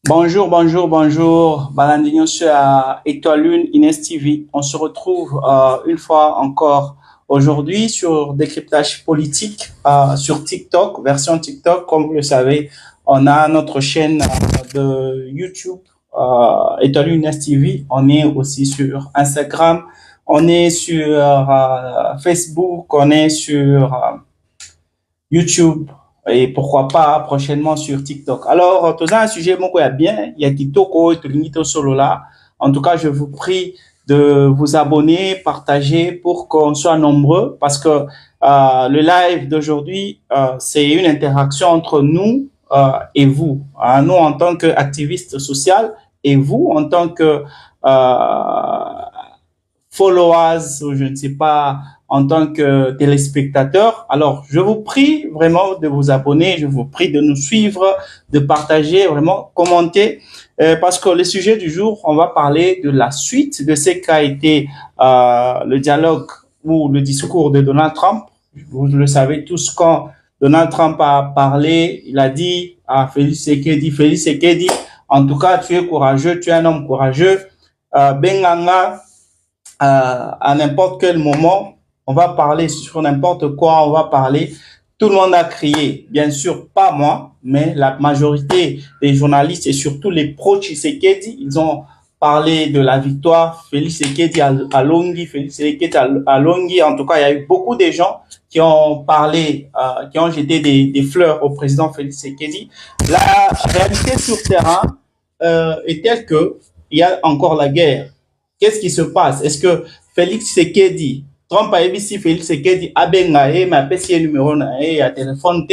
Bonjour, bonjour, bonjour. Balandino sur Étoile Lune, Inès TV. On se retrouve une fois encore aujourd'hui sur décryptage politique sur TikTok, version TikTok. Comme vous le savez, on a notre chaîne de YouTube, Étoile Lune, Inès TV. On est aussi sur Instagram, on est sur Facebook, on est sur YouTube et pourquoi pas prochainement sur TikTok. Alors, tout ça, un sujet mon bien, il y a Kitoko et Tulinito Solo là. En tout cas, je vous prie de vous abonner, partager pour qu'on soit nombreux parce que le live d'aujourd'hui, c'est une interaction entre nous et vous. Hein, nous en tant qu'activistes sociaux et vous en tant que followers ou je ne sais pas, en tant que téléspectateur. Alors, je vous prie vraiment de vous abonner, je vous prie de nous suivre, de partager, vraiment commenter, parce que le sujet du jour, on va parler de la suite de ce qu'a été le dialogue ou le discours de Donald Trump. Vous le savez tous, quand Donald Trump a parlé, il a dit à Félix Sekedi, en tout cas, tu es courageux, tu es un homme courageux. Benganga, à n'importe quel moment, on va parler sur n'importe quoi, on va parler. Tout le monde a crié, bien sûr, pas moi, mais la majorité des journalistes et surtout les pro-Tshisekedi, ils ont parlé de la victoire. Félix Tshisekedi à Longi, Félix Tshisekedi à Longi. En tout cas, il y a eu beaucoup de gens qui ont parlé, qui ont jeté des fleurs au président Félix Tshisekedi. La réalité sur terrain est telle que il y a encore la guerre. Qu'est-ce qui se passe? Est-ce que Félix Sekedi, Trump a dit Félix Sekedi a bengaé, m'a appelé numéro à téléphone,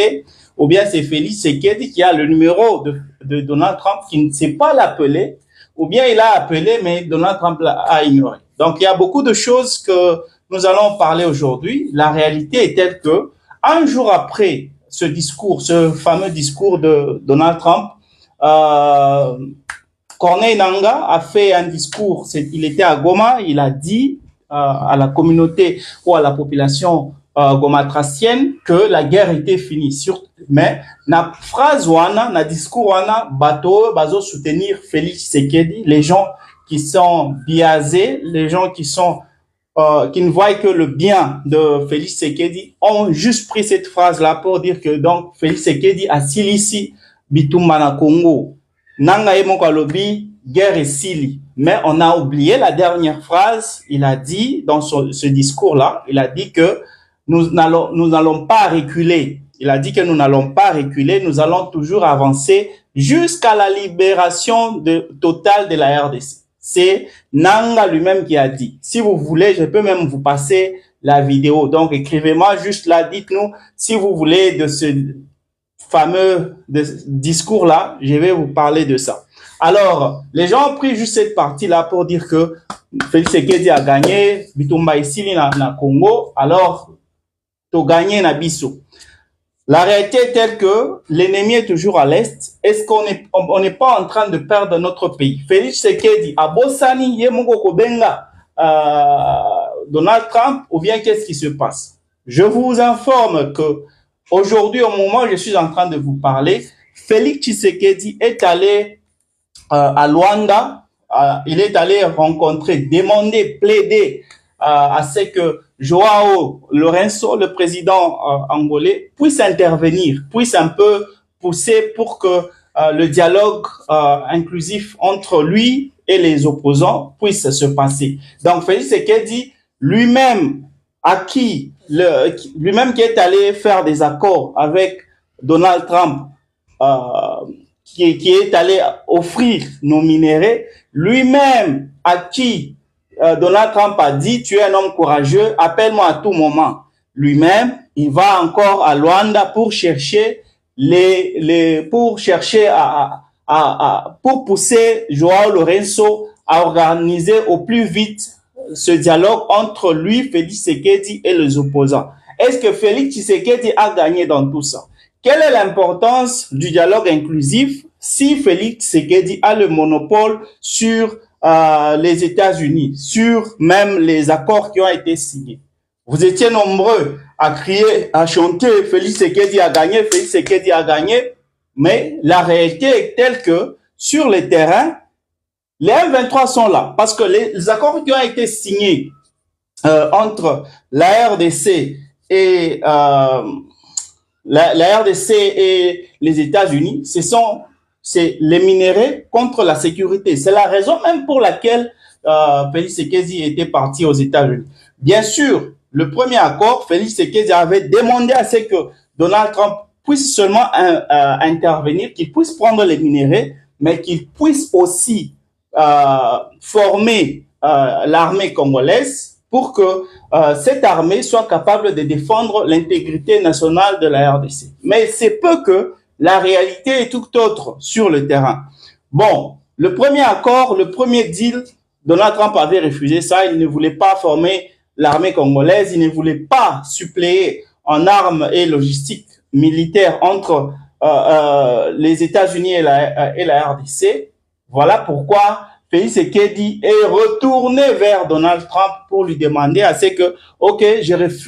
ou bien c'est Félix Sekedi qui a le numéro de Donald Trump qui ne sait pas l'appeler, ou bien il a appelé, mais Donald Trump l'a ignoré. Donc il y a beaucoup de choses que nous allons parler aujourd'hui. La réalité est telle que, un jour après ce discours, ce fameux discours de Donald Trump, euh, Corneille Nanga a fait un discours, il était à Goma, il a dit à la communauté ou à la population gomatracienne que la guerre était finie. Mais na phrase wana, na discours wana, bateau, bazo soutenir Félix Tshisekedi, les gens qui sont biaisés, les gens qui ne voient que le bien de Félix Tshisekedi ont juste pris cette phrase-là pour dire que donc Félix Tshisekedi a silisi bitumba na Congo. Nanga Moko lobby, guerre et sili. Mais on a oublié la dernière phrase. Il a dit, dans ce discours-là, il a dit que nous n'allons pas reculer. Il a dit que nous n'allons pas reculer, nous allons toujours avancer jusqu'à la libération totale de la RDC. C'est Nanga lui-même qui a dit. Si vous voulez, je peux même vous passer la vidéo. Donc, écrivez-moi juste là, dites-nous si vous voulez de ce fameux discours-là, je vais vous parler de ça. Alors, les gens ont pris juste cette partie-là pour dire que Félix Sekedi a gagné, Bitumba Isili na Congo, alors, tu gagné na Bissau. La réalité est telle que l'ennemi est toujours à l'est. Est-ce qu'on n'est pas en train de perdre notre pays? Félix Sekedi, à Bossani, Yemoko Kobenga, Donald Trump, ou bien qu'est-ce qui se passe? Je vous informe que aujourd'hui, au moment où je suis en train de vous parler, Félix Tshisekedi est allé à Luanda. Il est allé rencontrer, demander, plaider à ce que Joao Lourenço, le président angolais, puisse intervenir, puisse un peu pousser pour que le dialogue inclusif entre lui et les opposants puisse se passer. Donc Félix Tshisekedi lui-même lui-même qui est allé faire des accords avec Donald Trump, qui est allé offrir nos minéraux, lui-même à qui Donald Trump a dit, tu es un homme courageux, appelle-moi à tout moment. Lui-même, il va encore à Luanda pour chercher pour pousser Joao Lourenço à organiser au plus vite ce dialogue entre lui, Félix Tshisekedi, et les opposants. Est-ce que Félix Tshisekedi a gagné dans tout ça? Quelle est l'importance du dialogue inclusif si Félix Tshisekedi a le monopole sur les États-Unis, sur même les accords qui ont été signés? Vous étiez nombreux à crier, à chanter, Félix Tshisekedi a gagné, Félix Tshisekedi a gagné, mais la réalité est telle que sur le terrain, les M23 sont là parce que les accords qui ont été signés entre la RDC et la RDC et les États-Unis, c'est les minéraux contre la sécurité. C'est la raison même pour laquelle Félix Tshisekedi était parti aux États-Unis. Bien sûr, le premier accord, Félix Tshisekedi avait demandé à ce que Donald Trump puisse seulement intervenir, qu'il puisse prendre les minéraux, mais qu'il puisse aussi former l'armée congolaise pour que cette armée soit capable de défendre l'intégrité nationale de la RDC. Mais c'est peu que la réalité est tout autre sur le terrain. Bon, le premier accord, le premier deal, Donald Trump avait refusé ça. Il ne voulait pas former l'armée congolaise. Il ne voulait pas suppléer en armes et logistique militaire entre les États-Unis et la RDC. Voilà pourquoi Félix Tshisekedi est retourné vers Donald Trump pour lui demander à ce que, ok,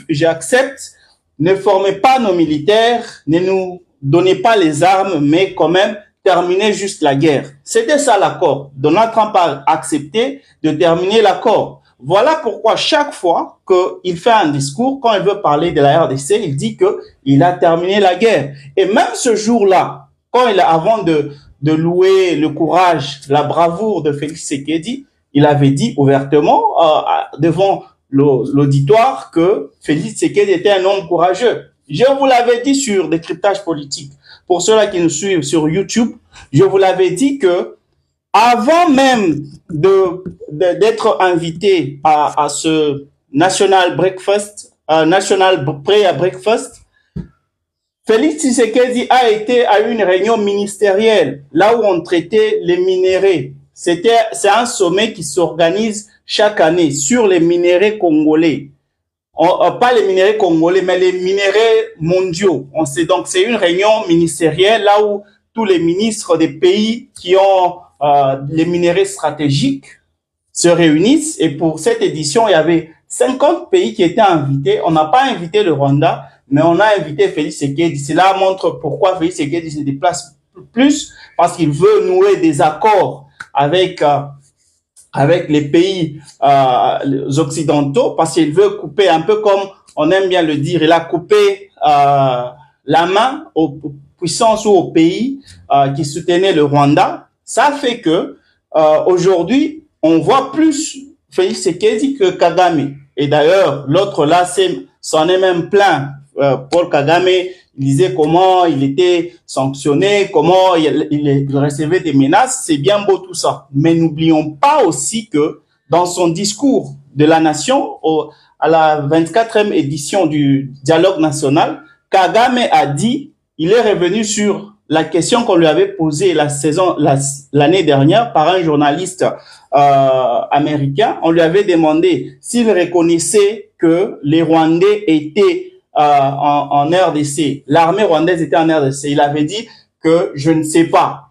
j'accepte, ne formez pas nos militaires, ne nous donnez pas les armes, mais quand même, terminez juste la guerre. C'était ça l'accord. Donald Trump a accepté de terminer l'accord. Voilà pourquoi chaque fois qu'il fait un discours, quand il veut parler de la RDC, il dit qu'il a terminé la guerre. Et même ce jour-là, avant de louer le courage, la bravoure de Félix Tshisekedi, il avait dit ouvertement devant l'auditoire que Félix Tshisekedi était un homme courageux. Je vous l'avais dit sur Décryptage politique. Pour ceux-là qui nous suivent sur YouTube, je vous l'avais dit que avant même d'être invité à ce National Breakfast, National Prayer Breakfast, Félix Tshisekedi a eu une réunion ministérielle là où on traitait les minéraux. C'est un sommet qui s'organise chaque année sur les minéraux congolais. Pas les minéraux congolais, mais les minéraux mondiaux. Donc, c'est une réunion ministérielle là où tous les ministres des pays qui ont les minéraux stratégiques se réunissent. Et pour cette édition, il y avait 50 pays qui étaient invités. On n'a pas invité le Rwanda, mais on a invité Félix Tshisekedi. Cela montre pourquoi Félix Tshisekedi se déplace plus, parce qu'il veut nouer des accords avec les pays occidentaux, parce qu'il veut couper un peu comme on aime bien le dire, il a coupé la main aux puissances ou aux pays qui soutenaient le Rwanda. Ça fait que aujourd'hui, on voit plus Félix Tshisekedi que Kagame. Et d'ailleurs, l'autre là, s'en est même plein. Paul Kagame, il disait comment il était sanctionné, comment il recevait des menaces. C'est bien beau tout ça. Mais n'oublions pas aussi que dans son discours de la nation, à la 24e édition du dialogue national, Kagame a dit, il est revenu sur la question qu'on lui avait posée l'année dernière par un journaliste américain. On lui avait demandé s'il reconnaissait que les Rwandais étaient en RDC, l'armée rwandaise était en RDC. Il avait dit que je ne sais pas.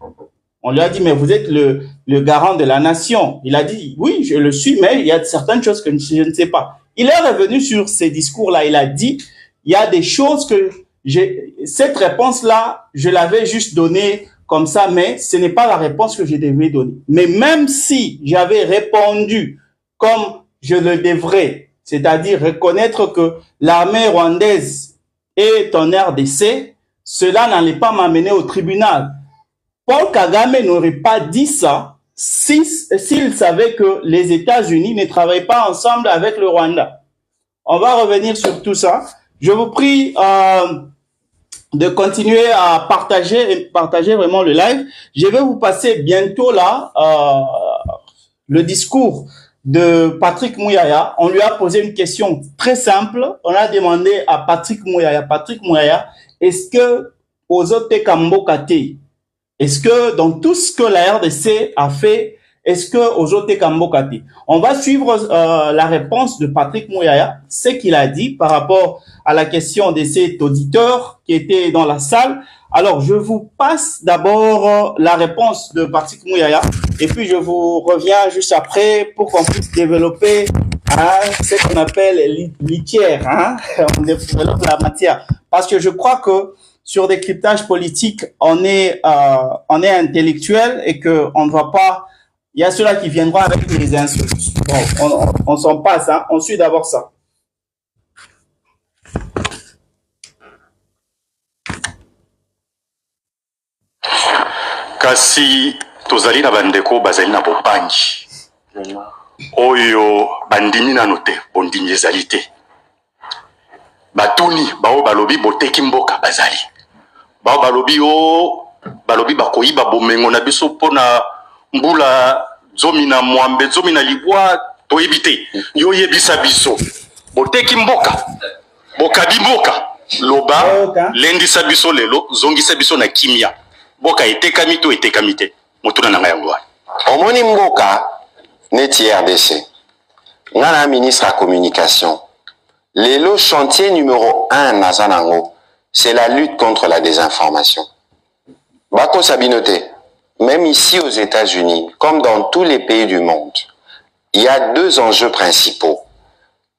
On lui a dit, mais vous êtes le garant de la nation. Il a dit, oui, je le suis, mais il y a certaines choses que je ne sais pas. Il est revenu sur ces discours-là. Il a dit, il y a des choses que cette réponse-là, je l'avais juste donnée comme ça, mais ce n'est pas la réponse que je devais donner. Mais même si j'avais répondu comme je le devrais, c'est-à-dire reconnaître que l'armée rwandaise est en RDC, cela n'allait pas m'amener au tribunal. Paul Kagame n'aurait pas dit ça s'il savait que les États-Unis ne travaillent pas ensemble avec le Rwanda. On va revenir sur tout ça. Je vous prie de continuer à partager vraiment le live. Je vais vous passer bientôt là le discours de Patrick Mouyaya. On lui a posé une question très simple. On a demandé à Patrick Mouyaya, est-ce que Ozote Kambokate, est-ce que dans tout ce que la RDC a fait, est-ce que Ozote Kambokate? On va suivre la réponse de Patrick Mouyaya, ce qu'il a dit par rapport à la question de cet auditeur qui était dans la salle. Alors, je vous passe d'abord la réponse de Patrick Mouyaya et puis je vous reviens juste après pour qu'on puisse développer ce qu'on appelle litière. On développe la matière. Parce que je crois que sur des cryptages politiques, on est intellectuel et que on ne va pas. Il y a ceux-là qui viendront avec les insultes. Bon, on s'en passe, hein. On suit d'abord ça. Kasi tozali na bandeko bazali na bobangi oyo bandimi nano te bondimi ezali te batuni bao balobi boteki mboka bazali bao balobi balobi bakoyiba bomengo na biso mpona mbula zomi na mwambe zomi na libwa toyebi te yo yebisa biso boteki mboka bokabi mboka loba lendisa biso lelo zongisa biso na kimia boka etekami to etekami te motuna na ngai yango omoni mboka neti RDC ngana ministre à communication lelo chantier numéro 1 nazanango c'est la lutte contre la désinformation. Bako Sabinote, même ici aux États-Unis comme dans tous les pays du monde, il y a deux enjeux principaux.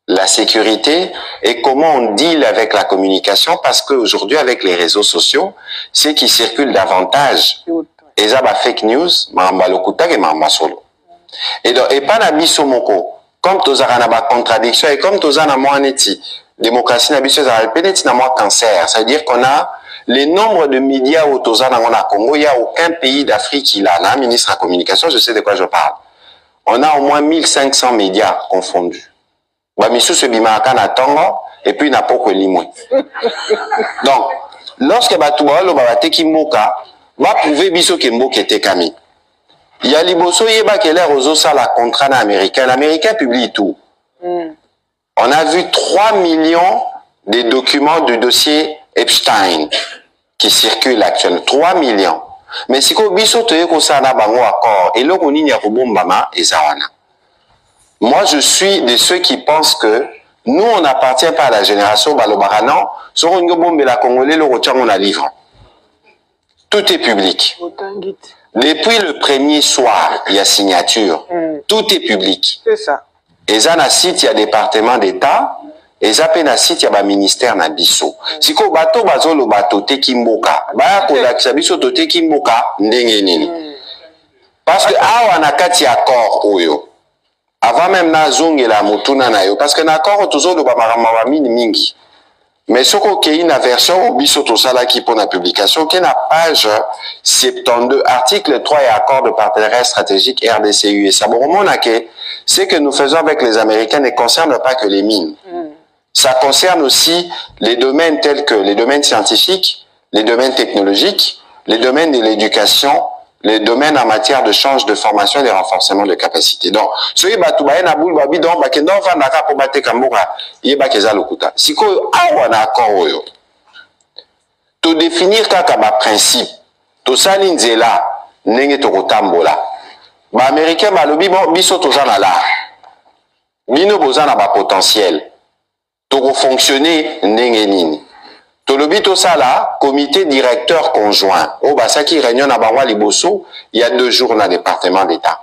La sécurité et comment on deal avec la communication, parce qu'aujourd'hui, avec les réseaux sociaux, c'est qui circulent davantage. Et ça, fake news, et pas la bisomoko, comme tozara na ba contradiction et comme tozana moi neti, démocratie na biso za peneti na moi cancer. Ça veut dire qu'on a les nombres de médias au tozana na Congo, il y a aucun pays d'Afrique qui l'a. Un ministre à communication, je sais de quoi je parle. On a au moins 1500 médias confondus. Et puis n'a pas que limoué. Donc, lorsque Batoualo Babateki Mboka, va prouver biso ke Mboka était kami. Il y a liboso yeba que l'air aux osa la contrat américain. L'américain publie tout. On a vu 3 millions de documents du dossier Epstein qui circulent actuellement. 3 millions. Mais si ko biso toye ko sa na bango accord et loko nini ya kobombama ezawana. Moi, je suis de ceux qui pensent que nous, on n'appartient pas à la génération Balobaranan. Sur une bombe la Congolais, le retient, on a livre. Tout est public. Depuis le premier soir, il y a signature. Tout est public. C'est ça. Et ça, na site, il y a département d'État. Et ça, na site, il y a ministère na biso. Si ko bateau, bazolo bateau, te kimboka. Baya ko la kisabiso, te kimboka, ndenge nini. Parce que, awa na kati accord, oyo. Avant même na zongi la mutuna na yo parce que d'accord toujours le bamarama mingi mais ce qui est une version biso to sala qui pour la publication qui est la page 72 article 3 et accord de partenariat stratégique RDC USA bon c'est que nous faisons avec les Américains ne concerne pas que les mines. Ça concerne aussi les domaines tels que les domaines scientifiques, les domaines technologiques, les domaines de l'éducation, les domaines en matière de change de formation et de renforcement de capacité. Donc, ce qui est batoubaye na boule babi donc bakendo va naka pour battre kamboka yeba keza lokuta. Siko awa na accord oyo. To définir kaka ba principe. To sali nzela ndenge to kotambola. Ba américain ba lobi bon biso to zana la. Bino bozana ba potentiel. To ko fonctionner ndenge nini. Tolobi to sala, comité directeur conjoint. Oh, bah, ça qui réunion à Bango Liboso, il y a 2 jours dans le département d'État.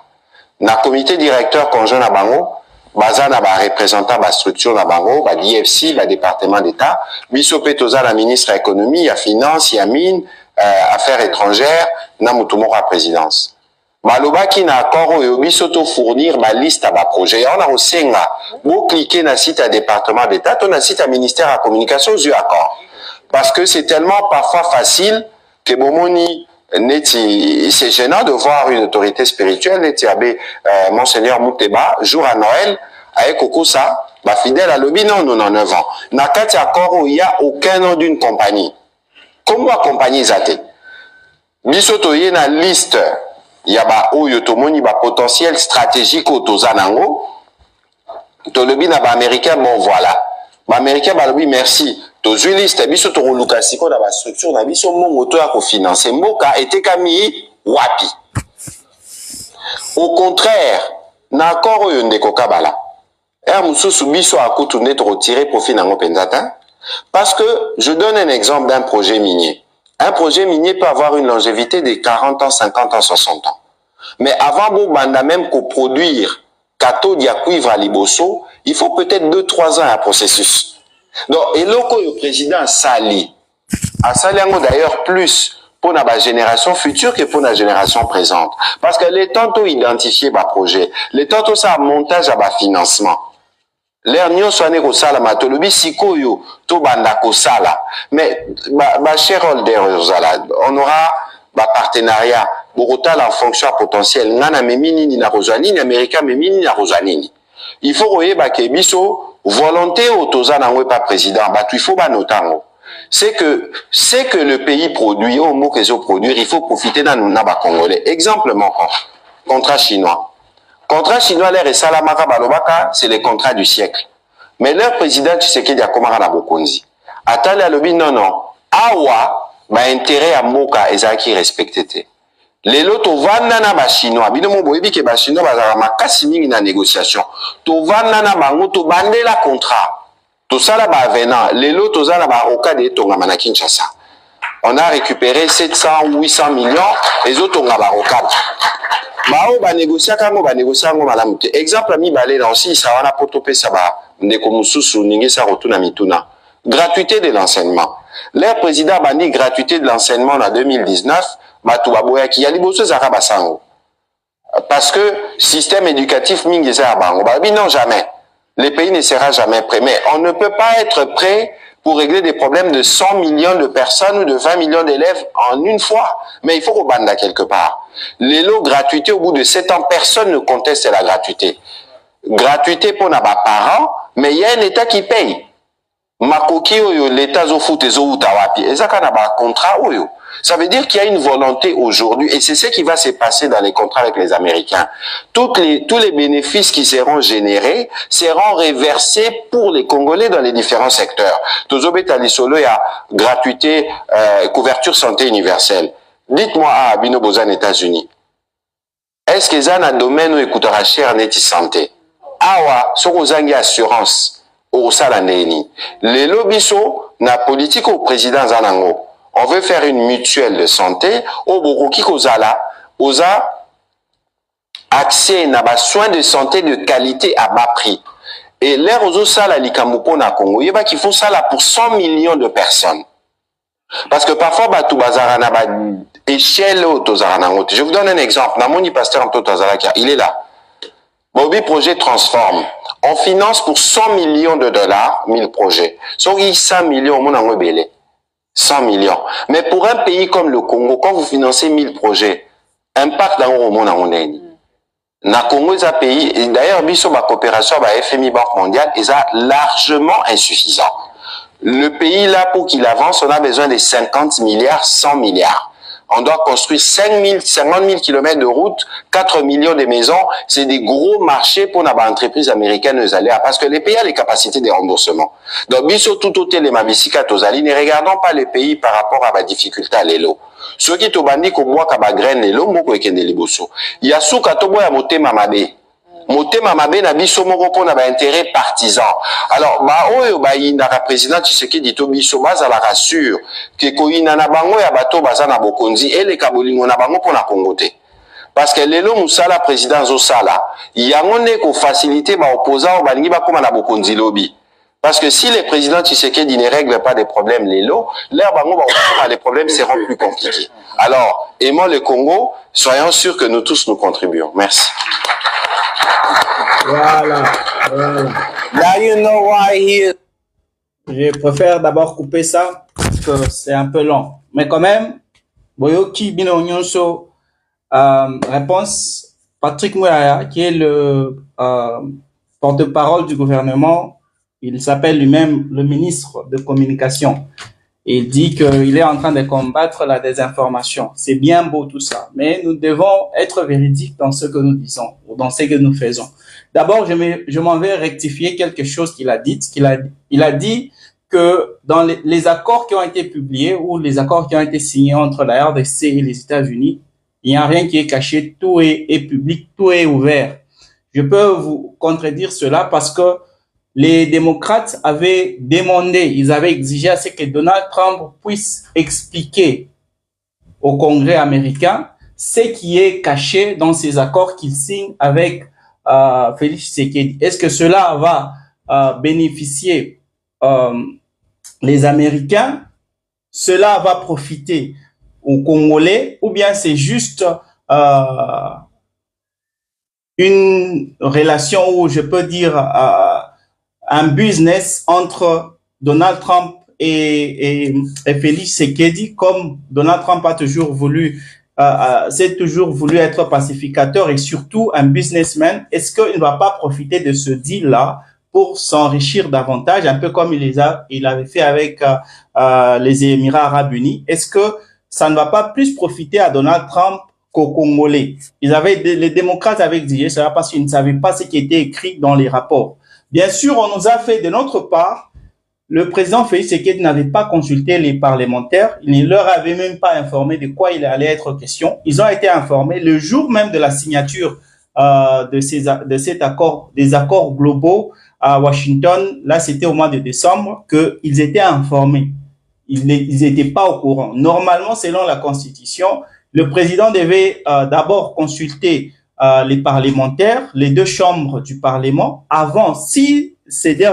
Na comité directeur conjoint à Bango, baza na ba représentant ba structure na Bango, ba DFC, ba département d'État, biso petoza la ministre de l'économie, ya finance, ya mine, affaires étrangères, na mutumoko à présidence. Maloba qui na accord au biso to fournir ma liste à ba projet. On a aussi nga, vous cliquez na site à département d'État, on a site à ministère à communication, eu accord. Parce que c'est tellement parfois facile que Bomoni c'est gênant de voir une autorité spirituelle, Monseigneur Mouteba, jour à Noël, avec Okusa, fidèle à l'obi, non, nous en 9 ans. Nakati accord où il n'y a aucun nom d'une compagnie. Comment la compagnie zate? Bisoto y na liste, il y a yotomoni potentiel stratégique au Tozanango. Tolobi na américain, bon voilà. Américain, oui, merci. Tozui liste, biso to lukasiko na ba structure na biso mongoto ya ko financer mboka était kami wapi. Au contraire, na accord oyo ndeko kabala. Mususu biso akutu net retirer profit nango pendata parce que je donne un exemple d'un projet minier. Un projet minier peut avoir une longévité de 40 ans, 50 ans, 60 ans. Mais avant bon banda même qu'on produire cathode ya cuivre à liboso, il faut peut-être 2-3 ans à processus. Donc, et le président Sali, asali yango d'ailleurs plus pour la génération future que pour la génération présente. Parce que les temps to identifier ba projet, les temps to ça montage à ba financement. L'air nyonso ane ko sala matolobi sikoyo to banda ko sala. Mais ba shareholder on aura ba partenariat bokotal en fonction potentiel ngana memini ni na rozanini américain memini na rozanini. Il faut koyeba ke biso volonté otoza na pas président ba il faut ba notango. C'est que le pays produit, au mot qu'ils ont produire, il faut profiter d'un naba congolais. Exemple manquant, contrat chinois. Contrat chinois, l'air et salamaka balobaka, c'est les contrats du siècle. Mais leur président, tu sais qu'il y a comment à Bokonzi. Attends, la lobby, non. Awa, ba intérêt à moka, et ça qui respecté. Les lots, vanda ba chinois. Bino mo boyebi ke ba chinois, ba zara makasi mingi na négociation. To vanda na bango, to bande la contrat. Tout ça là bas venant, les lots tout ça là bas au cas de Tonga Kinshasa. On a récupéré 700 ou 800 millions, les autres Tonga bas au cas. Mao ba négocier comme ba négocier ngo malamute. Exemple ami balé là aussi ça on a potopé ça ba ndeko mususu ningi ça retourne mituna. Gratuité de l'enseignement. Leur président a dit gratuité de l'enseignement en 2019, batu baboya ki yali bosso zaka basango. Parce que système éducatif mingi za bango. Ba non jamais. Le pays ne sera jamais prêt. Mais on ne peut pas être prêt pour régler des problèmes de 100 millions de personnes ou de 20 millions d'élèves en une fois. Mais il faut qu'on bande quelque part. Les lots gratuité, au bout de 7 ans, personne ne conteste la gratuité. Gratuité pour nos parents, mais il y a un État qui paye. Makoki oyo, l'État zo fout zo utawapi. Et ça, contrat oyo. Ça veut dire qu'il y a une volonté aujourd'hui, et c'est ce qui va se passer dans les contrats avec les Américains. Tous les bénéfices qui seront générés seront réversés pour les Congolais dans les différents secteurs. Tozobet Alisolo, il y a gratuité, couverture santé universelle. Dites-moi, à Bino Bozan, États-Unis, est-ce que ça, dans le domaine où écoutera cher neti santé? Awa, Sorozangi assurance, au salandeni. Les lobbies na politique au président Zanango. On veut faire une mutuelle de santé, au Bokoki Kozala, osa accès à soins de santé de qualité à bas prix. Et l'air aux sala likamuko na Congo, il y a qu'il faut ça là pour 100 millions de personnes. Parce que parfois, tout bazara na ba échelle autozaranango. Je vous donne un exemple. Namoni pasteur Amtotazarakia, il est là. Bobby Projet transforme. On finance pour 100 millions de dollars, 1000 projets. Sur 100 millions, mon en 100 millions. Mais pour un pays comme le Congo, quand vous financez 1000 projets, impact dans le monde en est. Na Congo, c'est un pays, et d'ailleurs, biso ba coopération, ba FMI, Banque mondiale, est largement insuffisant. Le pays, là, pour qu'il avance, on a besoin de 50 milliards, 100 milliards. On doit construire 50 000 kilomètres de route, 4 millions de maisons. C'est des gros marchés pour les entreprises américaines parce que les pays ont les capacités de remboursement. Donc, biso tout au télémabisika tozali, ne regardons pas les pays par rapport à la difficulté à l'élo. Ceux qui tobandi ko bois kaba graine l'élo, moko ekende liboso. Yasuka tobo ya motema mabe. Motema mabe na biso moko pona ba intérêt partisan. Alors ba oyo ba indaka président Tshisekedi to biso baza la rassure que koina na bango ya bato baza na bokonzi et les kabolingo na bango pona kongote. Parce que lelo musala président zo sala, yango ne ko faciliter ba opposants balingi ba koma na bokonzi lobby. Parce que si les présidents Tshisekedi ne règlent pas des problèmes lélo, leur bango les problèmes seront plus compliqués. Alors, aimons le Congo, soyons sûrs que nous tous nous contribuons. Merci. Voilà. Now you know why he is. Je préfère d'abord couper ça, parce que c'est un peu long. Mais quand même, Boyoki Bino Nyonso, réponse, Patrick Mouyaya, qui est le porte-parole du gouvernement, il s'appelle lui-même le ministre de Communication. Il dit qu'il est en train de combattre la désinformation. C'est bien beau tout ça, mais nous devons être véridiques dans ce que nous disons, ou dans ce que nous faisons. D'abord, je m'en vais rectifier quelque chose qu'il a dit. Il a dit que dans les accords qui ont été publiés ou les accords qui ont été signés entre la RDC et les États-Unis, il n'y a rien qui est caché, tout est public, tout est ouvert. Je peux vous contredire cela parce que les démocrates avaient demandé, ils avaient exigé à ce que Donald Trump puisse expliquer au Congrès américain ce qui est caché dans ces accords qu'il signe avec Félix Tshisekedi. Est-ce que cela va bénéficier les Américains? cela va profiter aux Congolais ou bien c'est juste une relation où je peux dire un business entre Donald Trump et Félix Tshisekedi, comme Donald Trump a toujours voulu, c'est toujours voulu être pacificateur et surtout un businessman. Est-ce qu'il ne va pas profiter de ce deal-là pour s'enrichir davantage, un peu comme il avait fait avec les Émirats Arabes Unis? Est-ce que ça ne va pas plus profiter à Donald Trump qu'aux Congolais? Les démocrates avaient exigé cela parce qu'ils ne savaient pas ce qui était écrit dans les rapports. Bien sûr, on nous a fait de notre part. Le président Félix Tshisekedi n'avait pas consulté les parlementaires. Il ne leur avait même pas informé de quoi il allait être question. Ils ont été informés le jour même de la signature de cet accord, des accords globaux à Washington. Là, c'était au mois de décembre qu'ils étaient informés. Ils n'étaient pas au courant. Normalement, selon la Constitution, le président devait d'abord consulter les parlementaires, les deux chambres du Parlement, avant, si ces deux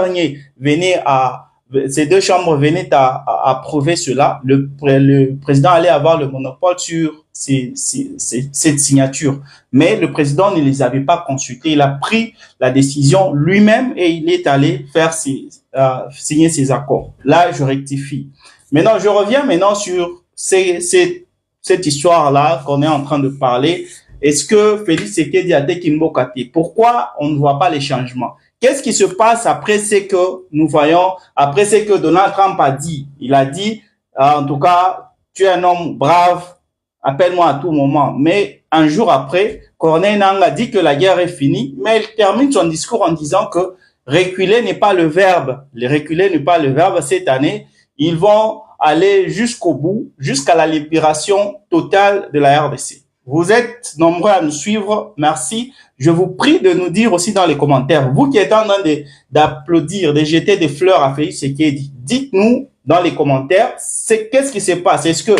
chambres venaient à approuver cela, le président allait avoir le monopole sur cette signature. Mais le président ne les avait pas consultés. Il a pris la décision lui-même et il est allé faire signer ces accords. Là, je rectifie. Maintenant, je reviens sur cette histoire-là qu'on est en train de parler. Est-ce que Félix Tshisekedi a été Kimbokati? Pourquoi on ne voit pas les changements? Qu'est-ce qui se passe après ce que nous voyons, après ce que Donald Trump a dit? Il a dit, en tout cas, tu es un homme brave, appelle-moi à tout moment. Mais un jour après, Corneille Nangaa dit que la guerre est finie, mais il termine son discours en disant que reculer n'est pas le verbe. Reculer n'est pas le verbe. Cette année, ils vont aller jusqu'au bout, jusqu'à la libération totale de la RDC. Vous êtes nombreux à nous suivre. Merci. Je vous prie de nous dire aussi dans les commentaires, vous qui êtes en train d'applaudir, de jeter des fleurs à Félix Tshisekedi, dites-nous dans les commentaires, qu'est-ce qui se passe? Est-ce que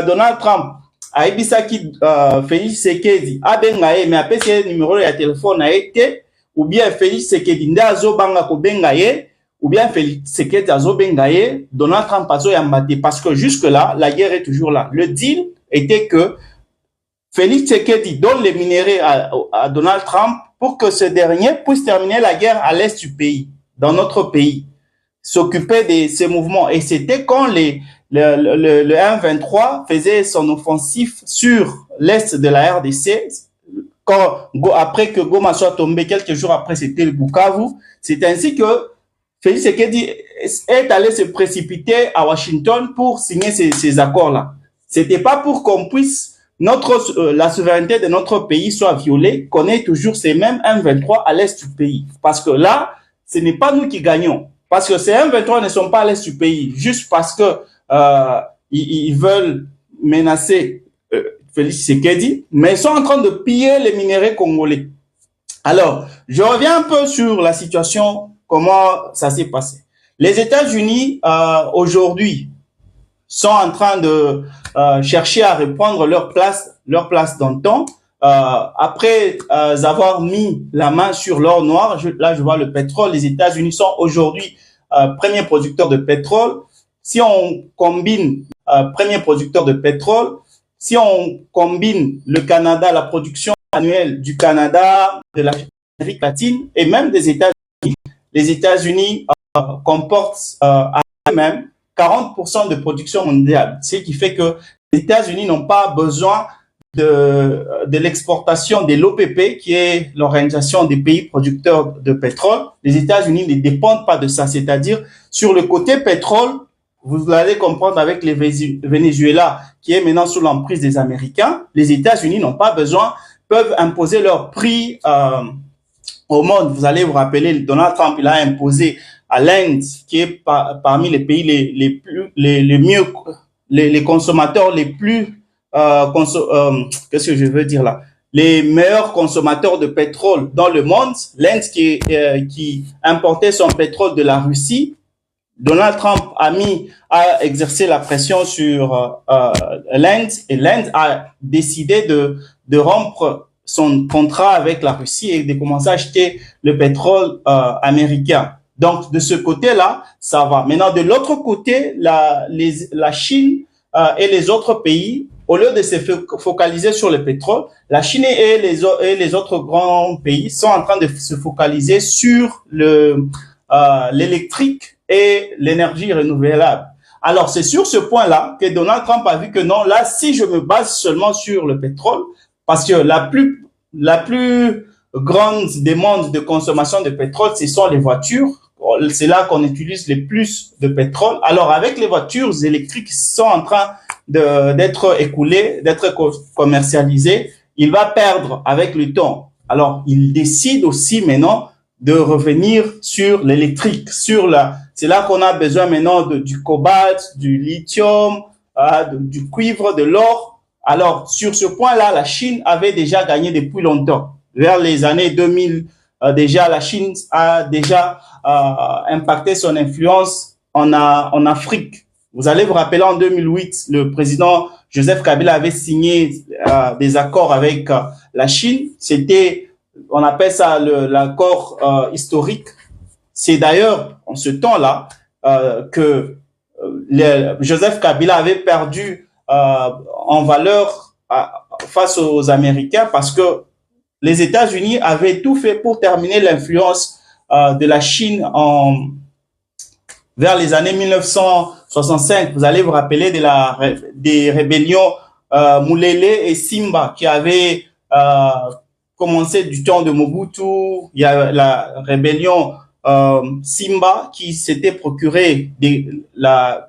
Donald Trump a ebisaki Félix Tshisekedi abengaye mais apesi numéro ya téléphone a été, ou bien Félix Tshisekedi nde azobanga kobengaye, ou bien Félix Tshisekedi azobengaye, Donald Trump azoyambate, parce que jusque là la guerre est toujours là. Le deal était que Félix Tshisekedi donne les minerais à Donald Trump pour que ce dernier puisse terminer la guerre à l'est du pays, dans notre pays, s'occuper de ces mouvements. Et c'était quand le M23 faisait son offensif sur l'est de la RDC, après que Goma soit tombé, quelques jours après, c'était le Bukavu. C'est ainsi que Félix Tshisekedi est allé se précipiter à Washington pour signer ces accords-là. C'était pas pour qu'on puisse la souveraineté de notre pays soit violée, qu'on ait toujours ces mêmes M23 à l'est du pays. Parce que là, ce n'est pas nous qui gagnons. Parce que ces M23 ne sont pas à l'est du pays, juste parce que ils veulent menacer Félix Tshisekedi, mais ils sont en train de piller les minerais congolais. Alors, je reviens un peu sur la situation, comment ça s'est passé. Les États-Unis, aujourd'hui, sont en train de chercher à reprendre leur place dans le temps. Après avoir mis la main sur l'or noir, là je vois le pétrole, les États-Unis sont aujourd'hui premier producteur de pétrole. Si on combine premier producteur de pétrole, si on combine le Canada, la production annuelle du Canada, de l'Amérique latine et même des États-Unis, les États-Unis comportent à eux-mêmes 40% de production mondiale, ce qui fait que les États-Unis n'ont pas besoin de l'exportation de l'OPP, qui est l'organisation des pays producteurs de pétrole. Les États-Unis ne dépendent pas de ça, c'est-à-dire sur le côté pétrole, vous allez comprendre avec le Venezuela, qui est maintenant sous l'emprise des Américains, les États-Unis n'ont pas besoin, peuvent imposer leur prix au monde. Vous allez vous rappeler, Donald Trump, il a imposé à l'Inde, qui est parmi les pays les consommateurs les plus, qu'est-ce que je veux dire là? Les meilleurs consommateurs de pétrole dans le monde, l'Inde qui importait son pétrole de la Russie. Donald Trump a exercé la pression sur l'Inde et l'Inde a décidé de rompre son contrat avec la Russie et de commencer à acheter le pétrole américain. Donc, de ce côté-là, ça va. Maintenant, de l'autre côté, la Chine et les autres pays, au lieu de se focaliser sur le pétrole, la Chine et les autres grands pays sont en train de se focaliser sur l'électrique et l'énergie renouvelable. Alors, c'est sur ce point-là que Donald Trump a vu que non, là, si je me base seulement sur le pétrole, parce que la plus grande demande de consommation de pétrole, ce sont les voitures. C'est là qu'on utilise le plus de pétrole. Alors, avec les voitures électriques qui sont en train d'être écoulées, d'être commercialisées, il va perdre avec le temps. Alors, il décide aussi maintenant de revenir sur l'électrique, c'est là qu'on a besoin maintenant du cobalt, du lithium, du cuivre, de l'or. Alors, sur ce point-là, la Chine avait déjà gagné depuis longtemps. Vers les années 2000, déjà, la Chine a déjà impacté son influence en Afrique. Vous allez vous rappeler, en 2008, le président Joseph Kabila avait signé des accords avec la Chine. C'était, on appelle ça l'accord historique. C'est d'ailleurs en ce temps-là que Joseph Kabila avait perdu en valeur face aux Américains parce que les États-Unis avaient tout fait pour terminer l'influence de la Chine vers les années 1965. Vous allez vous rappeler des rébellions Mulele et Simba qui avaient commencé du temps de Mobutu. Il y a la rébellion Simba qui s'était procuré la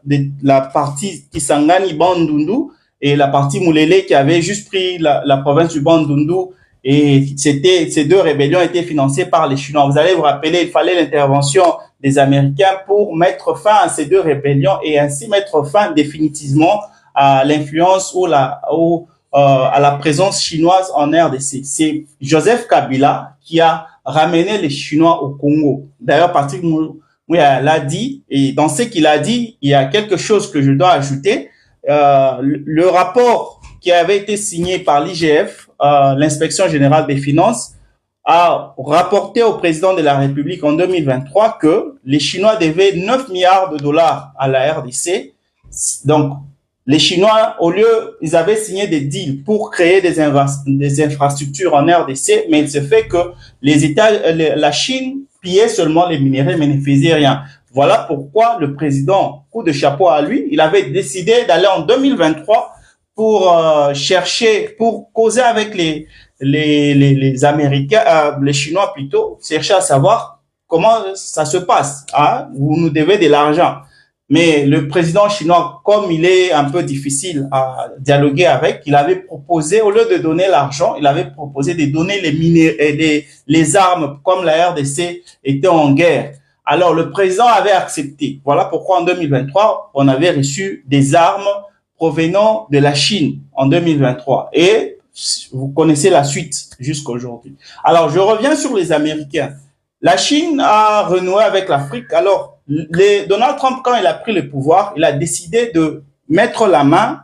partie Kisangani Bandundu et la partie Mulele qui avait juste pris la province du Bandundu. Et ces deux rébellions étaient financées par les Chinois. Vous allez vous rappeler, il fallait l'intervention des Américains pour mettre fin à ces deux rébellions et ainsi mettre fin définitivement à l'influence ou à la présence chinoise en RDC. C'est Joseph Kabila qui a ramené les Chinois au Congo. D'ailleurs, Patrick Mouya l'a dit, et dans ce qu'il a dit, il y a quelque chose que je dois ajouter. Le rapport qui avait été signé par l'IGF, l'inspection générale des finances, a rapporté au président de la République en 2023 que les Chinois devaient 9 milliards de dollars à la RDC. Donc, les Chinois, au lieu, ils avaient signé des deals pour créer des infrastructures en RDC, mais il se fait que la Chine pillait seulement les minéraux, mais ne faisait rien. Voilà pourquoi le président, coup de chapeau à lui, il avait décidé d'aller en 2023 pour pour causer avec les Américains, les Chinois plutôt, chercher à savoir comment ça se passe. Hein? Vous nous devez de l'argent. Mais le président chinois, comme il est un peu difficile à dialoguer avec, il avait proposé, au lieu de donner l'argent, il avait proposé de donner les armes, comme la RDC était en guerre. Alors, le président avait accepté. Voilà pourquoi en 2023, on avait reçu des armes provenant de la Chine en 2023. Et vous connaissez la suite jusqu'à aujourd'hui. Alors, je reviens sur les Américains. La Chine a renoué avec l'Afrique. Alors, Donald Trump, quand il a pris le pouvoir, il a décidé de mettre la main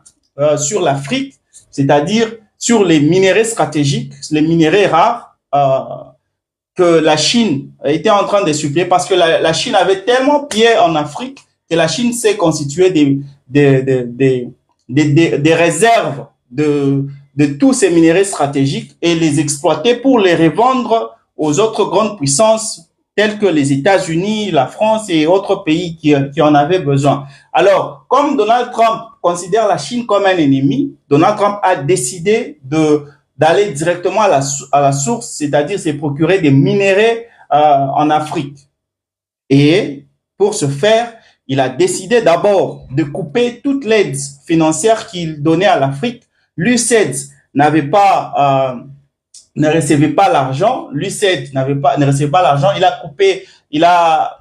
sur l'Afrique, c'est-à-dire sur les minéraux stratégiques, les minéraux rares que la Chine était en train de suppléer parce que la Chine avait tellement pillé en Afrique que la Chine s'est constituée des réserves de tous ces minéraux stratégiques et les exploiter pour les revendre aux autres grandes puissances telles que les États-Unis, la France et autres pays qui en avaient besoin. Alors, comme Donald Trump considère la Chine comme un ennemi, Donald Trump a décidé d'aller directement à la source, c'est-à-dire se procurer des minéraux en Afrique. Et pour ce faire, il a décidé d'abord de couper toute l'aide financière qu'il donnait à l'Afrique. L'USAID ne recevait pas l'argent. L'USAID ne recevait pas l'argent. Il a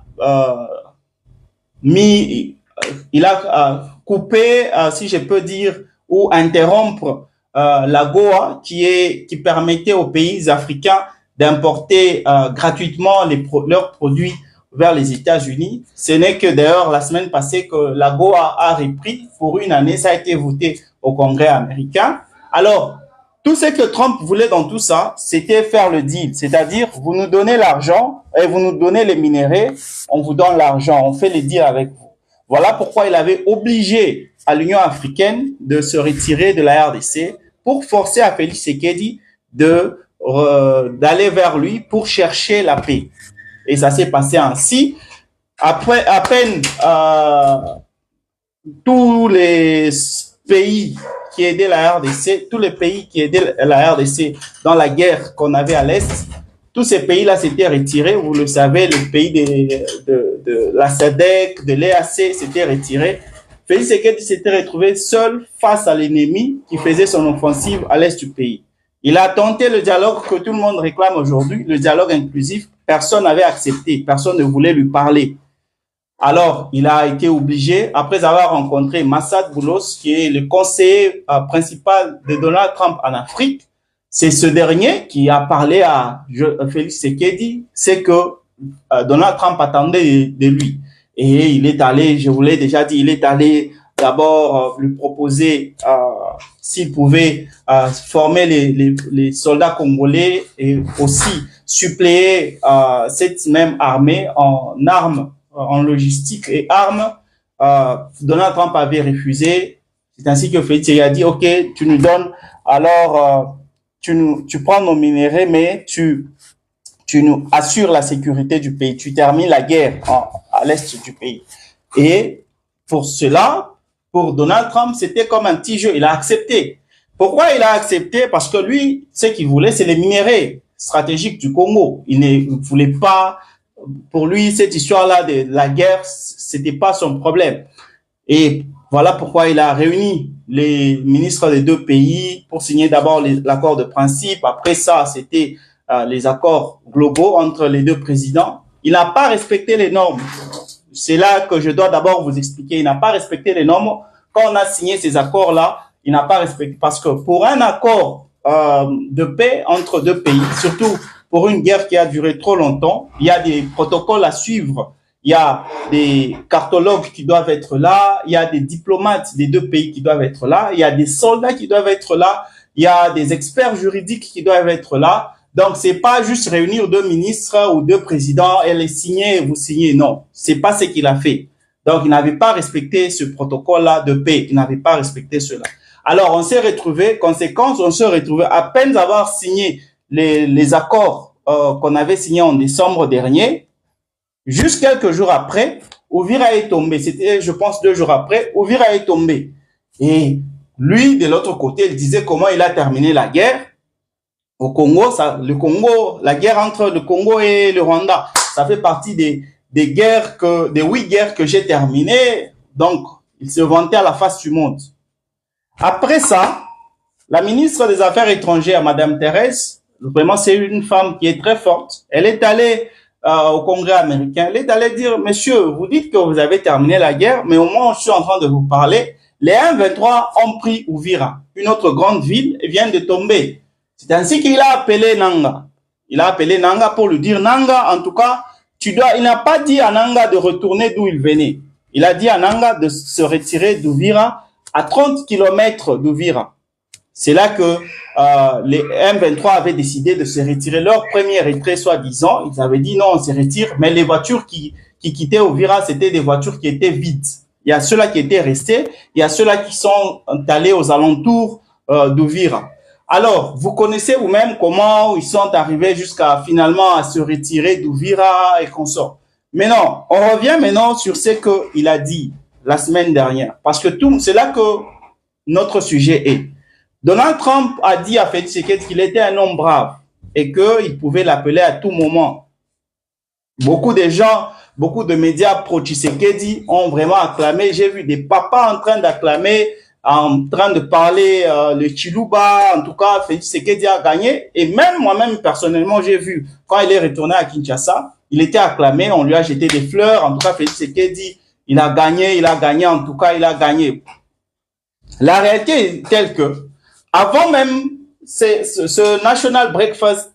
coupé, si je peux dire, ou interrompre l'AGOA qui permettait aux pays africains d'importer gratuitement leurs produits vers les États-Unis. Ce n'est que d'ailleurs la semaine passée que l'AGOA a repris pour une année. Ça a été voté au Congrès américain. Alors, Tout ce que Trump voulait dans tout ça, c'était faire le deal. C'est-à-dire, vous nous donnez l'argent et vous nous donnez les minéraux, on vous donne l'argent, on fait les deals avec vous. Voilà pourquoi il avait obligé à l'Union africaine de se retirer de la RDC pour forcer à Félix Tshisekedi d'aller vers lui pour chercher la paix. Et ça s'est passé ainsi. Après, à peine tous les pays qui aidaient la RDC, tous les pays qui aidaient la RDC dans la guerre qu'on avait à l'Est, tous ces pays-là s'étaient retirés. Vous le savez, le pays de la SADC, de l'EAC s'était retiré. Félix Tshisekedi s'était retrouvé seul face à l'ennemi qui faisait son offensive à l'Est du pays. Il a tenté le dialogue que tout le monde réclame aujourd'hui, le dialogue inclusif. Personne n'avait accepté, personne ne voulait lui parler. Alors, il a été obligé, après avoir rencontré Massad Boulos, qui est le conseiller principal de Donald Trump en Afrique, c'est ce dernier qui a parlé à Félix Tshisekedi, c'est que Donald Trump attendait de lui. Et il est allé, je vous l'ai déjà dit, il est allé d'abord lui proposer s'il pouvait former les soldats congolais et aussi suppléer cette même armée en armes, en logistique et armes. Donald Trump avait refusé. C'est ainsi que Félix a dit, OK, tu nous donnes, alors tu prends nos minéraux, mais tu nous assures la sécurité du pays. Tu termines la guerre à l'est du pays. Et pour cela, pour Donald Trump, c'était comme un petit jeu. Il a accepté. Pourquoi il a accepté? Parce que lui, ce qu'il voulait, c'est les minéraux stratégiques du Congo. Il ne voulait pas, pour lui, cette histoire-là de la guerre, c'était pas son problème. Et voilà pourquoi il a réuni les ministres des deux pays pour signer d'abord l'accord de principe. Après ça, c'était les accords globaux entre les deux présidents. Il n'a pas respecté les normes. C'est là que je dois d'abord vous expliquer. Il n'a pas respecté les normes. Quand on a signé ces accords-là, il n'a pas respecté. Parce que pour un accord de paix entre deux pays, surtout pour une guerre qui a duré trop longtemps, il y a des protocoles à suivre. Il y a des cartologues qui doivent être là. Il y a des diplomates des deux pays qui doivent être là. Il y a des soldats qui doivent être là. Il y a des experts juridiques qui doivent être là. Donc, c'est pas juste réunir deux ministres ou deux présidents et les signer, vous signez. Non, c'est pas ce qu'il a fait. Donc, il n'avait pas respecté ce protocole-là de paix. Il n'avait pas respecté cela. Alors, on s'est retrouvé, conséquence, on s'est retrouvé à peine avoir signé les accords qu'on avait signés en décembre dernier. Juste quelques jours après, Uvira est tombé. C'était, je pense, 2 jours après, Uvira est tombé. Et lui, de l'autre côté, il disait comment il a terminé la guerre. Au Congo, la guerre entre le Congo et le Rwanda, ça fait partie des guerres des 8 guerres que j'ai terminées. Donc, il se vantait à la face du monde. Après ça, la ministre des Affaires étrangères, Madame Thérèse, vraiment c'est une femme qui est très forte. Elle est allée au Congrès américain. Elle est allée dire, monsieur, vous dites que vous avez terminé la guerre, mais au moment où je suis en train de vous parler, les M23 ont pris Uvira, une autre grande ville, et vient de tomber. C'est ainsi qu'il a appelé Nanga. Il a appelé Nanga pour lui dire, Nanga, en tout cas, il n'a pas dit à Nanga de retourner d'où il venait. Il a dit à Nanga de se retirer d'Uvira à 30 km d'Uvira. C'est là que les M23 avaient décidé de se retirer. Leur premier retrait, soi-disant, ils avaient dit non, on se retire, mais les voitures qui quittaient Uvira, c'était des voitures qui étaient vides. Il y a ceux-là qui étaient restés, il y a ceux-là qui sont allés aux alentours d'Uvira. Alors, vous connaissez vous-même comment ils sont arrivés jusqu'à finalement à se retirer d'Uvira et consorts. Mais non, on revient maintenant sur ce qu'il a dit la semaine dernière, parce que c'est là que notre sujet est. Donald Trump a dit à Félix Tshisekedi qu'il était un homme brave et qu'il pouvait l'appeler à tout moment. Beaucoup de gens, beaucoup de médias pro-Tshisekedi ont vraiment acclamé. J'ai vu des papas en train d'acclamer, en train de parler le Chiluba. En tout cas, Félix Tshisekedi a gagné. Et même moi-même, personnellement, j'ai vu, quand il est retourné à Kinshasa, il était acclamé, on lui a jeté des fleurs. En tout cas, Félix Tshisekedi, il a gagné, en tout cas, il a gagné. La réalité est telle que, avant même ce National Breakfast,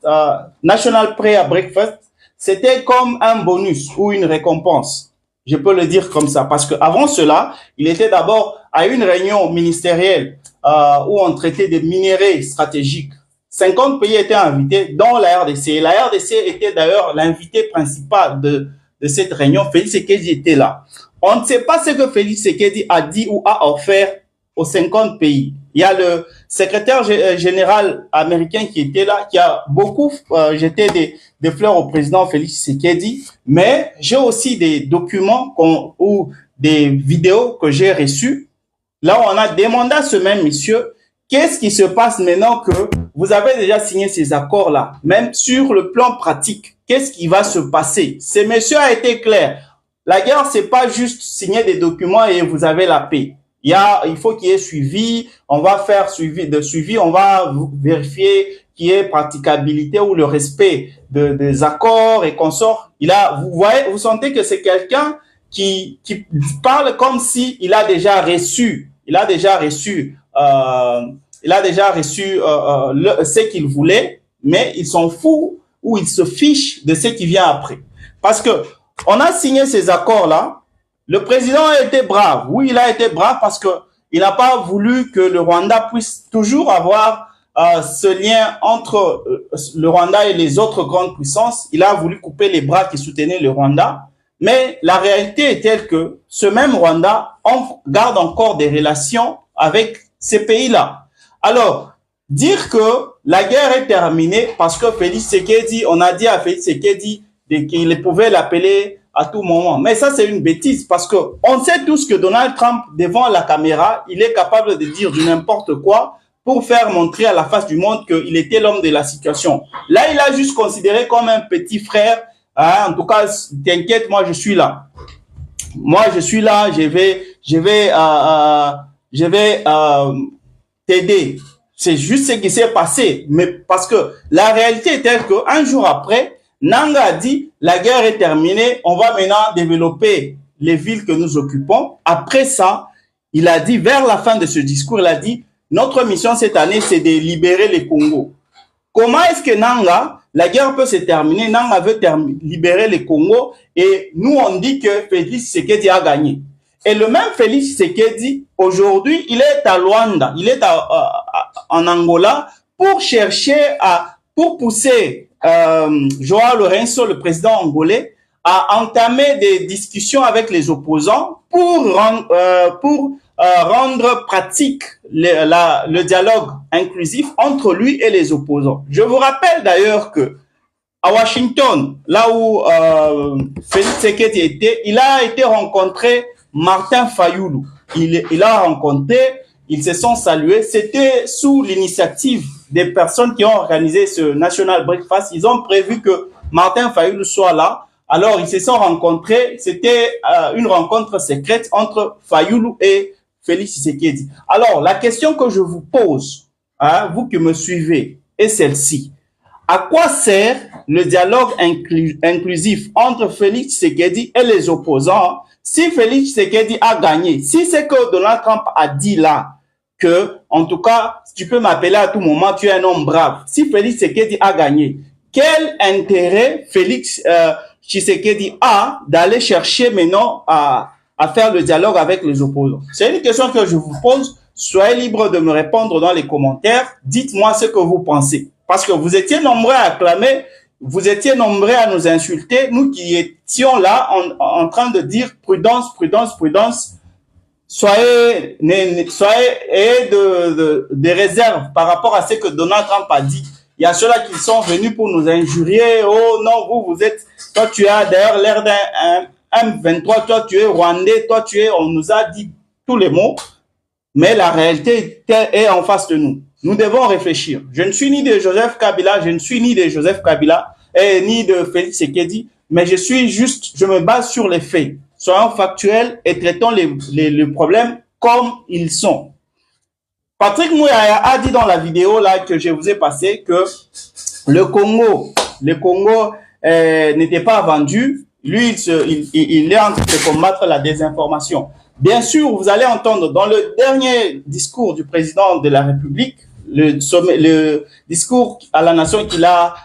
National Prayer Breakfast, c'était comme un bonus ou une récompense. Je peux le dire comme ça, parce que avant cela, il était d'abord à une réunion ministérielle où on traitait des minéraux stratégiques. 50 pays étaient invités, dont la RDC. La RDC était d'ailleurs l'invité principal de cette réunion. Félix Tshisekedi était là. On ne sait pas ce que Félix Tshisekedi a dit ou a offert aux 50 pays. Il y a le secrétaire général américain qui était là, qui a beaucoup jeté des fleurs au président Félix Tshisekedi, mais j'ai aussi des documents ou des vidéos que j'ai reçues. Là, on a demandé à ce même monsieur, qu'est-ce qui se passe maintenant que vous avez déjà signé ces accords-là, même sur le plan pratique, qu'est-ce qui va se passer? Ce monsieur a été clair. La guerre, c'est pas juste signer des documents et vous avez la paix. Il faut qu'il y ait suivi, on va faire suivi, on va vérifier qu'il y ait praticabilité ou le respect des accords et consorts. Vous voyez, vous sentez que c'est quelqu'un qui parle comme si il a déjà reçu ce qu'il voulait, mais il s'en fout ou il se fiche de ce qui vient après. Parce que on a signé ces accords-là. Le président a été brave. Oui, il a été brave parce que il n'a pas voulu que le Rwanda puisse toujours avoir ce lien entre le Rwanda et les autres grandes puissances. Il a voulu couper les bras qui soutenaient le Rwanda. Mais la réalité est telle que ce même Rwanda garde encore des relations avec ces pays-là. Alors, dire que la guerre est terminée parce que Félix Tshisekedi, on a dit à Félix Tshisekedi qu'il pouvait l'appeler à tout moment. Mais ça, c'est une bêtise parce que on sait tous que Donald Trump, devant la caméra, il est capable de dire du n'importe quoi pour faire montrer à la face du monde qu'il était l'homme de la situation. Là, il a juste considéré comme un petit frère. Hein, en tout cas, t'inquiète, moi, je suis là. Moi, je suis là, je vais t'aider. C'est juste ce qui s'est passé. Mais parce que la réalité est telle qu'un jour après, Nanga a dit, la guerre est terminée, on va maintenant développer les villes que nous occupons. Après ça, il a dit, vers la fin de ce discours, il a dit, notre mission cette année, c'est de libérer les Congo. Comment est-ce que Nanga, la guerre peut se terminer, Nanga veut libérer les Congo et nous on dit que Félix Tshisekedi a gagné. Et le même Félix Tshisekedi, aujourd'hui, il est à Luanda, il est en Angola pour chercher pour pousser João Lourenço, le président angolais, à entamer des discussions avec les opposants pour rendre pratique le dialogue inclusif entre lui et les opposants. Je vous rappelle d'ailleurs que à Washington, là où Félix Tshisekedi était, il a été rencontré Martin Fayulu. Il a rencontré, ils se sont salués. C'était sous l'initiative des personnes qui ont organisé ce National Breakfast. Ils ont prévu que Martin Fayulu soit là. Alors, ils se sont rencontrés. C'était une rencontre secrète entre Fayulu et Félix Tshisekedi. Alors, la question que je vous pose, hein, vous qui me suivez, est celle-ci. À quoi sert le dialogue inclusif entre Félix Tshisekedi et les opposants si Félix Tshisekedi a gagné? Si c'est que Donald Trump a dit là que, en tout cas, tu peux m'appeler à tout moment, tu es un homme brave. Si Félix Tshisekedi a gagné, quel intérêt Félix Tshisekedi a d'aller chercher maintenant à faire le dialogue avec les opposants? C'est une question que je vous pose. Soyez libre de me répondre dans les commentaires. Dites-moi ce que vous pensez. Parce que vous étiez nombreux à acclamer, vous étiez nombreux à nous insulter, nous qui étions là en train de dire prudence, prudence, prudence. Soyez des réserves par rapport à ce que Donald Trump a dit. Il y a ceux-là qui sont venus pour nous injurier. Oh non, vous êtes, toi tu as d'ailleurs l'air d'un M23, toi tu es rwandais, toi tu es, on nous a dit tous les mots. Mais la réalité est en face de nous. Nous devons réfléchir. Je ne suis ni de Joseph Kabila, ni de Félix Tshisekedi, mais je me base sur les faits. Soyons factuels et traitons les problèmes comme ils sont. Patrick Mouyaya a dit dans la vidéo là que je vous ai passé que le Congo n'était pas vendu. Lui, il est en train de combattre la désinformation. Bien sûr, vous allez entendre dans le dernier discours du président de la République, le discours à la nation qu'il a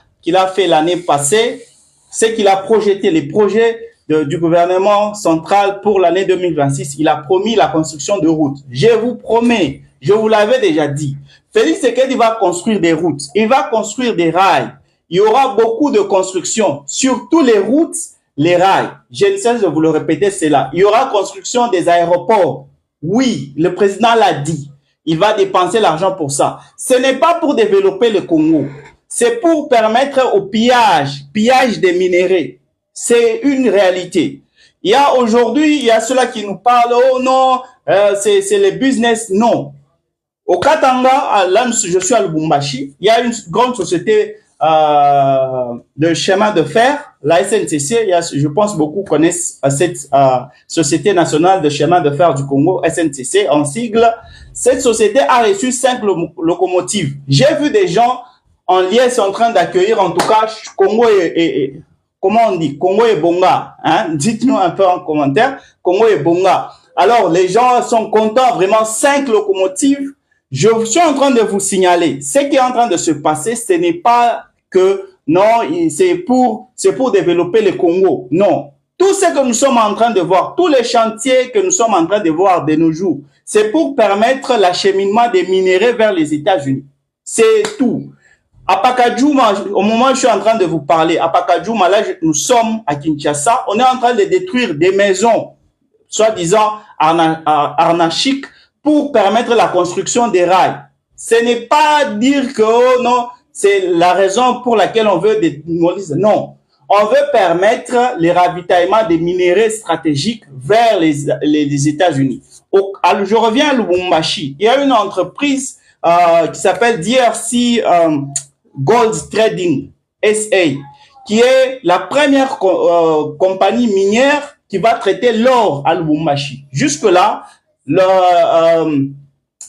fait l'année passée, c'est qu'il a projeté les projets du gouvernement central pour l'année 2026, il a promis la construction de routes. Je vous promets, je vous l'avais déjà dit, Félix Tshisekedi va construire des routes, il va construire des rails. Il y aura beaucoup de construction, surtout les routes, les rails. Je ne cesse de vous le répéter, c'est là. Il y aura construction des aéroports. Oui, le président l'a dit. Il va dépenser l'argent pour ça. Ce n'est pas pour développer le Congo. C'est pour permettre au pillage des minéraux. C'est une réalité. Il y a aujourd'hui, il y a ceux-là qui nous parlent, oh non, c'est les business. Non. Au Katanga, là, je suis à Lubumbashi, il y a une grande société de chemin de fer, la SNCC, je pense beaucoup connaissent cette Société nationale de chemin de fer du Congo, SNCC, en sigle. Cette société a reçu 5 locomotives. J'ai vu des gens en liesse en train d'accueillir, en tout cas, Congo et comment on dit, Congo et Bonga, hein? Dites-nous un peu en commentaire, Congo et Bonga. Alors, les gens sont contents, vraiment 5 locomotives. Je suis en train de vous signaler, ce qui est en train de se passer, ce n'est pas que, non, c'est pour développer le Congo. Non. Tout ce que nous sommes en train de voir, tous les chantiers que nous sommes en train de voir de nos jours, c'est pour permettre l'acheminement des minéraux vers les États-Unis. C'est tout. À Pakajouma, au moment où je suis en train de vous parler, à Pakajouma, là, nous sommes à Kinshasa, on est en train de détruire des maisons, soi-disant arnachiques, pour permettre la construction des rails. Ce n'est pas dire que, oh non, c'est la raison pour laquelle on veut démolir. Non. On veut permettre les ravitaillements des minéraux stratégiques vers les États-Unis. Je reviens à Lubumbashi. Il y a une entreprise qui s'appelle DRC Gold Trading SA, qui est la première compagnie minière qui va traiter l'or à Lubumbashi. Jusque-là,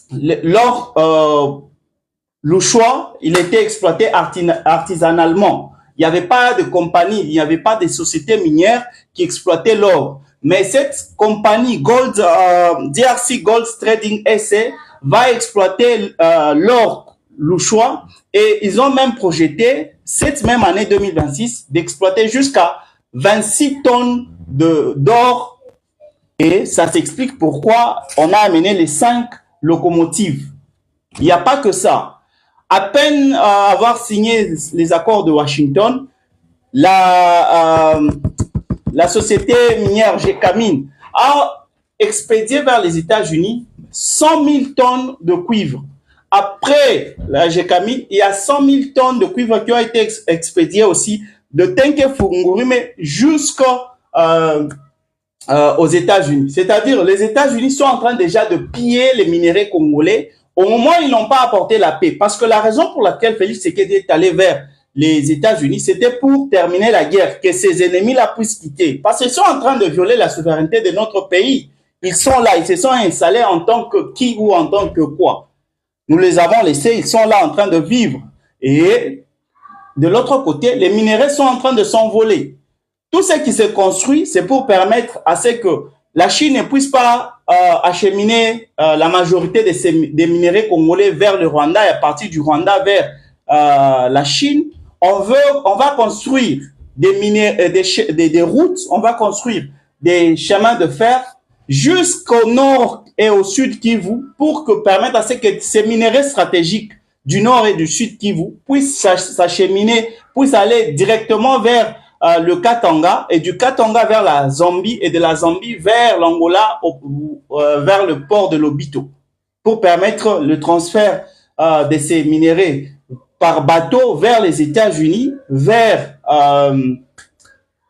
l'or louchois, il était exploité artisanalement. Il n'y avait pas de compagnie, il n'y avait pas de sociétés minières qui exploitaient l'or. Mais cette compagnie DRC Gold Trading SA va exploiter l'or louchois et ils ont même projeté cette même année 2026 d'exploiter jusqu'à 26 tonnes d'or. Et ça s'explique pourquoi on a amené les 5 locomotives. Il n'y a pas que ça. À peine avoir signé les accords de Washington, la société minière Gécamine a expédié vers les États-Unis 100 000 tonnes de cuivre. Après la Gécamine, il y a 100 000 tonnes de cuivre qui ont été expédiées aussi de Tenke-Fungurime jusqu'aux États-Unis. C'est-à-dire, les États-Unis sont en train déjà de piller les minéraux congolais au moment où ils n'ont pas apporté la paix. Parce que la raison pour laquelle Félix Tshisekedi est allé vers les États-Unis, c'était pour terminer la guerre, que ces ennemis-là puissent quitter. Parce qu'ils sont en train de violer la souveraineté de notre pays. Ils sont là, ils se sont installés en tant que qui ou en tant que quoi. Nous les avons laissés, ils sont là en train de vivre. Et de l'autre côté, les minéraux sont en train de s'envoler. Tout ce qui se construit, c'est pour permettre à ce que la Chine ne puisse pas acheminer la majorité des minéraux congolais vers le Rwanda et à partir du Rwanda vers la Chine. On va construire des routes, on va construire des chemins de fer jusqu'au nord et au sud Kivu pour permettre à ce que ces minéraux stratégiques du nord et du sud Kivu puissent s'acheminer, puissent aller directement vers le Katanga et du Katanga vers la Zambie et de la Zambie vers l'Angola vers le port de Lobito pour permettre le transfert de ces minéraux par bateau vers les États-Unis, vers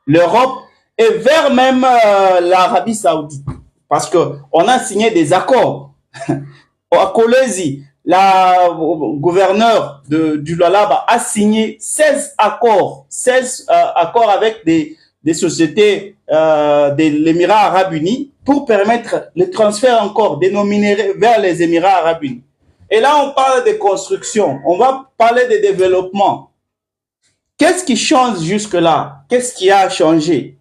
l'Europe et vers même l'Arabie Saoudite. Parce qu'on a signé des accords. À Kolwezi, la gouverneur du Lualaba a signé 16 accords avec des sociétés de l'Émirat arabe uni pour permettre le transfert encore de nos minéraux vers les Émirats arabes unis. Et là, on parle de construction, on va parler de développement. Qu'est-ce qui change jusque-là? Qu'est-ce qui a changé?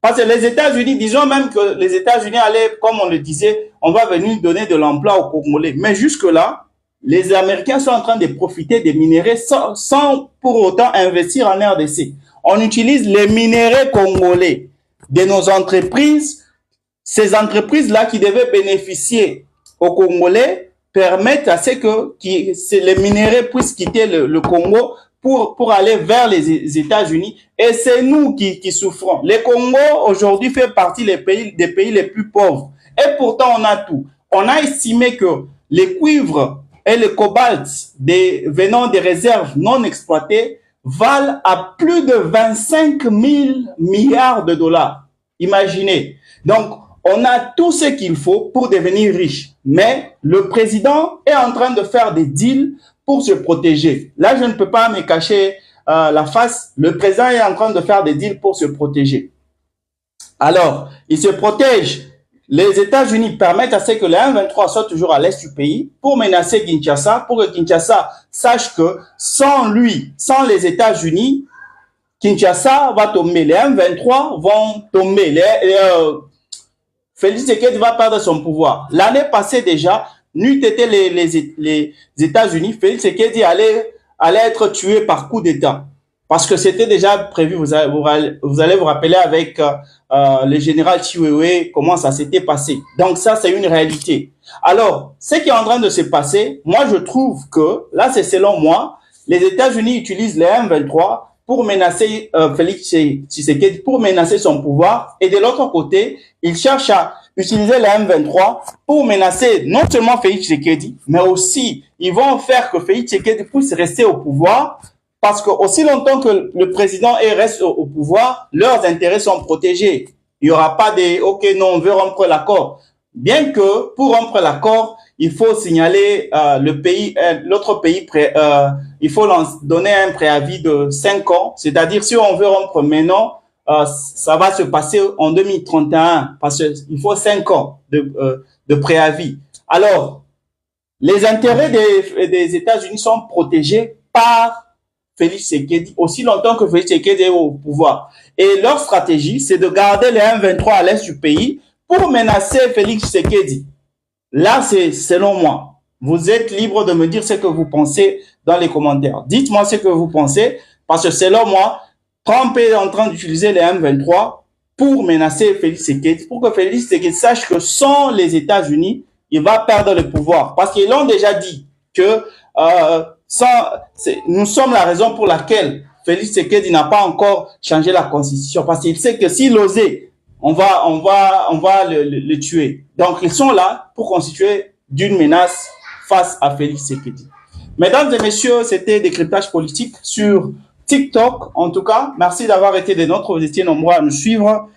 Parce que les États-Unis, disons même que les États-Unis allaient, comme on le disait, on va venir donner de l'emploi aux Congolais. Mais jusque-là, les Américains sont en train de profiter des minéraux sans pour autant investir en RDC. On utilise les minéraux congolais. de nos entreprises, ces entreprises-là qui devaient bénéficier aux Congolais, permettent à ce que les minéraux puissent quitter le Congo pour aller vers les États-Unis. Et c'est nous qui souffrons. Le Congo, aujourd'hui, fait partie des pays les plus pauvres. Et pourtant, on a tout. On a estimé que les cuivres et le cobalt venant des réserves non exploitées valent à plus de 25 000 milliards de dollars. Imaginez. Donc, on a tout ce qu'il faut pour devenir riche. Mais le président est en train de faire des deals pour se protéger. Là, je ne peux pas me cacher la face. Le président est en train de faire des deals pour se protéger. Alors, il se protège. Les États-Unis permettent à ce que le M23 soit toujours à l'est du pays pour menacer Kinshasa, pour que Kinshasa sache que sans lui, sans les États-Unis, Kinshasa va tomber. Les M23 vont tomber. Félix Tshisekedi va perdre son pouvoir. L'année passée déjà, n'eût été les États-Unis, Félix Tshisekedi allait être tué par coup d'État. Parce que c'était déjà prévu. Vous allez vous rappeler avec le général Chiwewe comment ça s'était passé. Donc ça, c'est une réalité. Alors, ce qui est en train de se passer, moi je trouve que, là c'est selon moi, les États-Unis utilisent les M23 pour menacer Félix Tshisekedi, pour menacer son pouvoir. Et de l'autre côté, ils cherchent à utiliser les M23 pour menacer non seulement Félix Tshisekedi, mais aussi, ils vont faire que Félix Tshisekedi puisse rester au pouvoir. Parce que aussi longtemps que le président reste au pouvoir, leurs intérêts sont protégés. Il n'y aura pas de « ok, non, on veut rompre l'accord ». Bien que pour rompre l'accord, il faut signaler l'autre pays, il faut donner un préavis de 5 ans. C'est-à-dire si on veut rompre maintenant, ça va se passer en 2031 parce qu'il faut 5 ans de préavis. Alors, les intérêts des États-Unis sont protégés par Félix Tshisekedi, aussi longtemps que Félix Tshisekedi est au pouvoir. Et leur stratégie, c'est de garder les M23 à l'est du pays pour menacer Félix Tshisekedi. Là, c'est selon moi. Vous êtes libre de me dire ce que vous pensez dans les commentaires. Dites-moi ce que vous pensez, parce que selon moi, Trump est en train d'utiliser les M23 pour menacer Félix Tshisekedi, pour que Félix Tshisekedi sache que sans les États-Unis, il va perdre le pouvoir. Parce qu'ils l'ont déjà dit que nous sommes la raison pour laquelle Félix Tshisekedi n'a pas encore changé la constitution, parce qu'il sait que s'il osait, on va le tuer. Donc ils sont là pour constituer d'une menace face à Félix Tshisekedi. Mesdames et messieurs, c'était Décryptage politique sur TikTok. En tout cas, merci d'avoir été des nôtres. Vous étiez nombreux à nous suivre.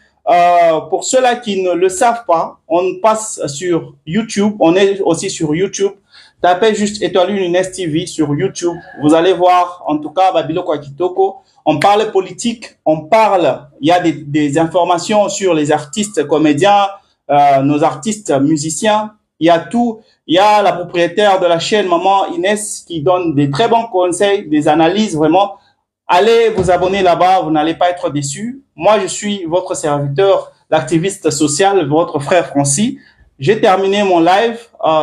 Pour ceux-là qui ne le savent pas, on passe sur YouTube. On est aussi sur YouTube. Tapez juste Étoile Lunes TV sur YouTube. Vous allez voir, en tout cas, Babiloko Akitoko. On parle politique, il y a des informations sur les artistes comédiens, nos artistes musiciens. Il y a tout. Il y a la propriétaire de la chaîne, Maman Inès, qui donne des très bons conseils, des analyses vraiment. Allez vous abonner là-bas, vous n'allez pas être déçus. Moi, je suis votre serviteur, l'activiste social, votre frère Francis. J'ai terminé mon live.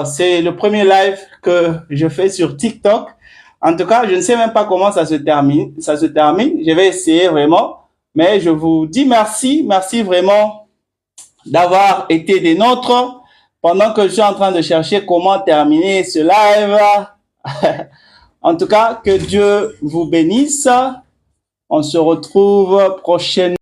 C'est le premier live que je fais sur TikTok. En tout cas, je ne sais même pas comment ça se termine. Je vais essayer vraiment. Mais je vous dis merci. Merci vraiment d'avoir été des nôtres pendant que je suis en train de chercher comment terminer ce live. En tout cas, que Dieu vous bénisse. On se retrouve prochainement.